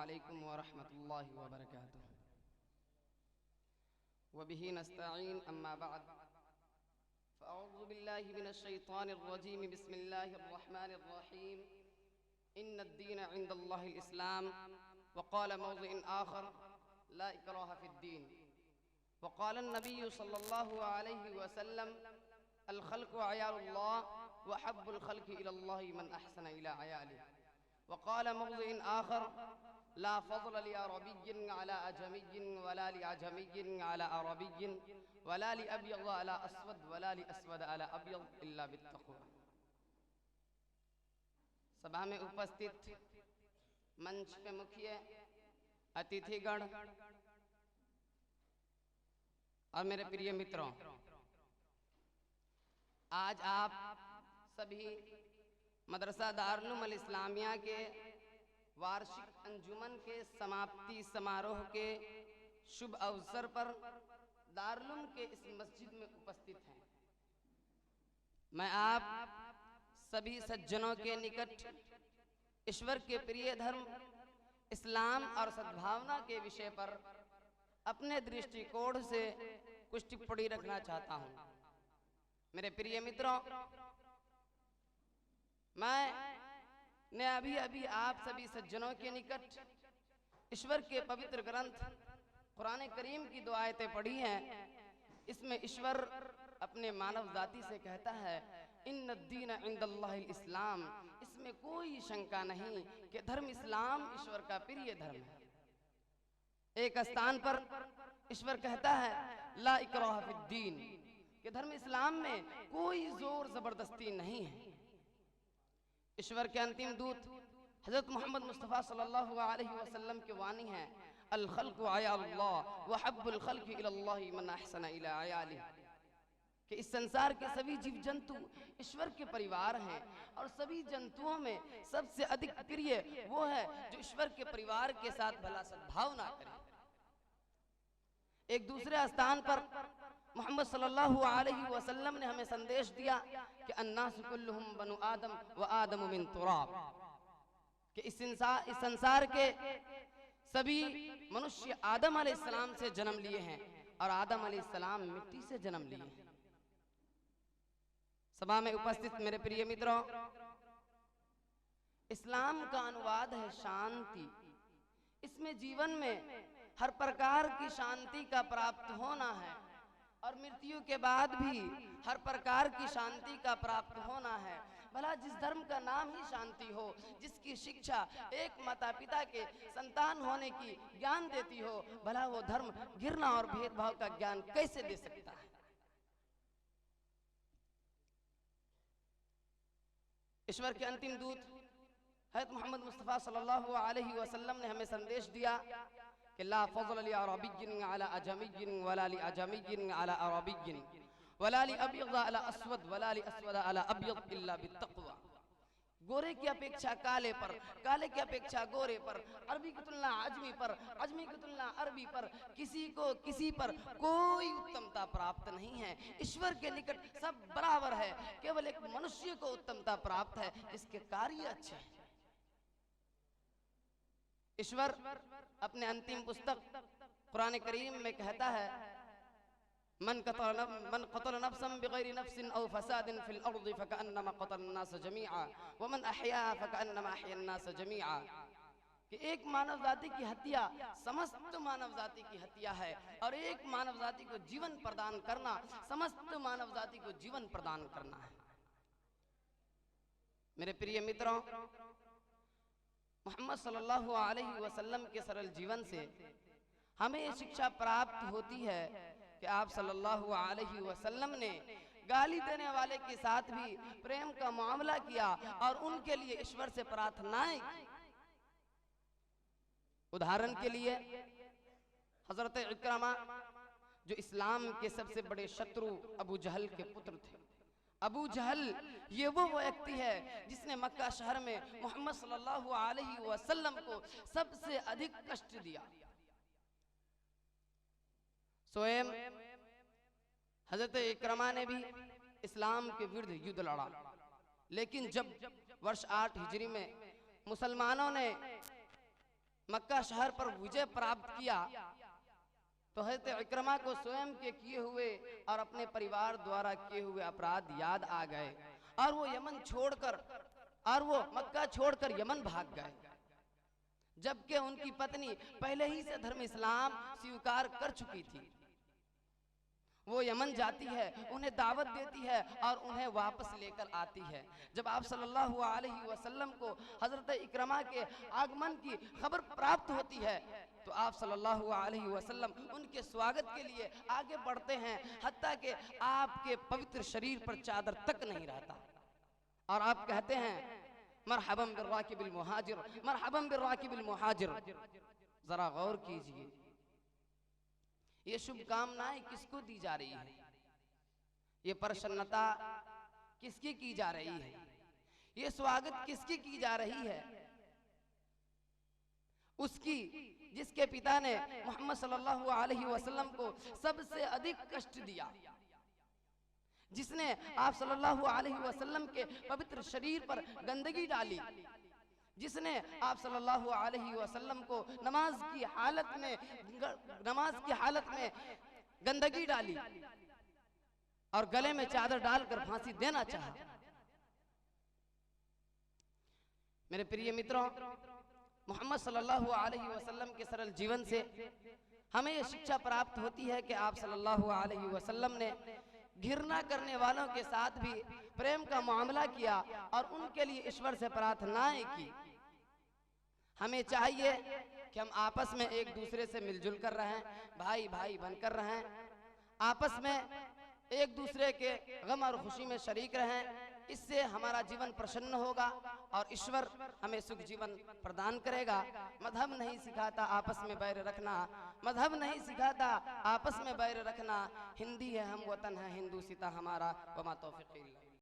अलैकुम व रहमतुल्लाहि व बरकातुहू व बिही नस्तईन अम्मा बअद फ़अऊज़ु बिल्लाहि मिनश शैतानिर रजीम बिस्मिल्लाहिर रहमानिर रहीम इन्नद्दीन इंदल्लाहिल इस्लाम व क़ाल मौज़िअन आख़र ला इक्राह फ़िद्दीन व क़ाल अन्नबिय्यु सल्लल्लाहु अलैहि वसल्लम अल ख़ल्क़ु अयालुल्लाह व हब्बुल ख़ल्क़ि इलल्लाहि मन अहसन इला अयालिहि वक़ाल मौज़िअन आख़र ला फ़ज़्ल लिअरबिय्यिन अला अजमिय्यिन वला लिअजमिय्यिन अला अरबिय्यिन वला लिअब्यज़ अला अस्वद वला लिअस्वद अला अब्यज़ इल्ला बित्तक़वा। सभा में उपस्थित मंच पे मुखिया अतिथिगण और मेरे प्रिय मित्रों, आज आप सभी मदरसा दारुल अल इस्लामिया के वार्षिक अंजुमन के समाप्ति समारोह के शुभ अवसर पर दारुल के इस मस्जिद में उपस्थित हैं। मैं आप सभी सज्जनों के निकट ईश्वर के प्रिय धर्म इस्लाम और सद्भावना के विषय पर अपने दृष्टिकोण से कुछ टिप्पणी रखना चाहता हूं। मेरे प्रिय मित्रों, मैंने अभी आप सभी सज्जनों के निकट ईश्वर के पवित्र ग्रंथ कुरान करीम की दो आयतें पढ़ी हैं। इसमें ईश्वर अपने मानव जाति से कहता है इन्नद्दीन इंदल्लाहिल इस्लाम। इसमें कोई शंका नहीं कि धर्म इस्लाम ईश्वर का प्रिय धर्म है। एक स्थान पर ईश्वर कहता है ला इक्राह फिद्दीन, कि धर्म इस्लाम में कोई जोर जबरदस्ती नहीं है। ईश्वर के अंतिम दूत हजरत मोहम्मद मुस्तफ़ा सल्लल्लाहु अलैहि वसल्लम की वाणी है अल खल्क़ु अयालुल्लाह व हब्बुल ख़ल्क़ि इलल्लाहि मन अहसन इला अयालिहि, कि इस संसार के सभी जीव जंतु ईश्वर के परिवार हैं और सभी जंतुओं में सबसे अधिक प्रिय वो है जो ईश्वर के परिवार के साथ भला सद्भावना करे। एक दूसरे स्थान पर मोहम्मद सल्लल्लाहु अलैहि वसल्लम ने हमें संदेश दिया कि अन्नासु कुल्लुहुम बनु आदम व आदमु मिन तुराब, कि इस संसार के सभी मनुष्य आदम अलैहिस्सलाम से जन्म लिए हैं और आदम अलैहिस्सलाम मिट्टी से जन्म लिए हैं। सभा में उपस्थित मेरे प्रिय मित्रों, इस्लाम का अनुवाद है शांति। इसमें जीवन में हर प्रकार की शांति का प्राप्त होना है और मृत्यु के बाद भी हर प्रकार की शांति का प्राप्त होना है। भला जिस धर्म का नाम ही शांति हो, जिसकी शिक्षा एक माता पिता के संतान होने की ज्ञान देती हो, भला वो धर्म घृणा और भेदभाव का ज्ञान कैसे दे सकता है। ईश्वर के अंतिम दूत हज़रत मोहम्मद मुस्तफ़ा सल्लल्लाहु अलैहि वसल्लम ने हमें संदेश दिया कि ला फ़ज़्ल लिअरबिय्यिन अला अजमिय्यिन वला लिअजमिय्यिन अला अरबिय्यिन वला लिअब्यज़ अला अस्वद वला लिअस्वद अला अब्यज़ इल्ला बित्तक़वा। गोरे की अपेक्षा काले पर, काले की अपेक्षा गोरे पर, अरबी की तुलना अजमी पर, अजमी की तुलना अरबी पर, किसी पर कोई उत्तमता प्राप्त नहीं है। ईश्वर के निकट सब बराबर है। केवल एक मनुष्य को उत्तमता प्राप्त है जिसके कार्य अच्छे हैं। ईश्वर अपने अंतिम पुस्तक कुरान करीम में कहता है मन क़तल नफ्सन बिग़ैरि नफ्सिन औ फ़सादिन फ़िल अर्ज़ि फ़कअन्नमा क़तलन नास जमीआ व मन अहयाहा फ़कअन्नमा अहयन नास जमीआ, कि एक मानव जाति की हत्या समस्त मानव जाति की हत्या है और एक मानव जाति को जीवन प्रदान करना समस्त मानव जाति को जीवन प्रदान करना है। मेरे प्रिय मित्रों, मोहम्मद सल्लल्लाहु अलैहि वसल्लम के सरल जीवन से हमें ये शिक्षा प्राप्त होती है कि आप सल्लल्लाहु अलैहि वसल्लम ने गाली देने वाले के साथ भी प्रेम का मामला किया और उनके लिए ईश्वर से प्रार्थनाएं की। उदाहरण के लिए हजरत इक्रमा जो इस्लाम के सबसे बड़े शत्रु अबू जहल के पुत्र थे। अबू जहल ये वो व्यक्ति है जिसने मक्का शहर में मोहम्मद सल्लल्लाहु अलैहि वसल्लम को सबसे अधिक कष्ट दिया। स्वयं हजरत इक्रमा ने भी इस्लाम के विरुद्ध युद्ध लड़ा, लेकिन जब वर्ष 8 हिजरी में मुसलमानों ने मक्का शहर पर विजय प्राप्त किया तो हज़रत इकरमा को स्वयं के किए हुए और अपने परिवार द्वारा किए हुए अपराध याद आ गए और वो यमन छोड़कर और वो मक्का छोड़कर यमन भाग गए, जबकि उनकी पत्नी पहले ही से धर्म इस्लाम स्वीकार कर चुकी थी। वो यमन जाती है, उन्हें दावत देती है और उन्हें वापस लेकर आती है। जब आप सल्लल्लाहु अलैहि वसल्लम को हजरत इकरमा के आगमन की खबर प्राप्त होती है तो आप सल्लल्लाहु अलैहि वसल्लम उनके स्वागत के लिए आगे बढ़ते हैं, हत्ता कि आपके पवित्र शरीर पर चादर तक नहीं रहता और आप कहते हैं मरहबन बिर्राकिबिल मुहाजिर, मरहबन बिर्राकिबिल मुहाजिर। जरा गौर कीजिए, ये शुभकामनाएं किसको दी जा रही है, ये प्रसन्नता किसकी की जा रही है, ये स्वागत किसकी की जा रही है? उसकी जिसके पिता ने मोहम्मद सल्लल्लाहु अलैहि वसल्लम को सबसे अधिक कष्ट दिया, जिसने आप सल्लल्लाहु अलैहि वसल्लम के पवित्र शरीर पर गंदगी डाली, जिसने आप सल्लल्लाहु अलैहि वसल्लम को नमाज की हालत में गंदगी डाली और गले में चादर डालकर फांसी देना चाहा। मेरे प्रिय मित्रों, मोहम्मद सल्लल्लाहु अलैहि वसल्लम के सरल जीवन से हमें यह शिक्षा प्राप्त होती है कि आप सल्लल्लाहु अलैहि वसल्लम ने घृणा करने वालों के साथ भी प्रेम का मामला किया और उनके लिए ईश्वर से प्रार्थनाएं की। हमें चाहिए कि हम आपस में एक दूसरे से मिलजुल कर रहें, भाई भाई बनकर रहें, आपस में एक दूसरे के गम और खुशी में शरीक रहें। इससे हमारा जीवन प्रसन्न होगा और ईश्वर हमें सुख जीवन प्रदान करेगा। मजहब नहीं सिखाता आपस में बैर रखना, मजहब नहीं सिखाता आपस में बैर रखना। हिंदी है हम वतन है हिंदू सिता हमारा, वमा तौफीक इल्ला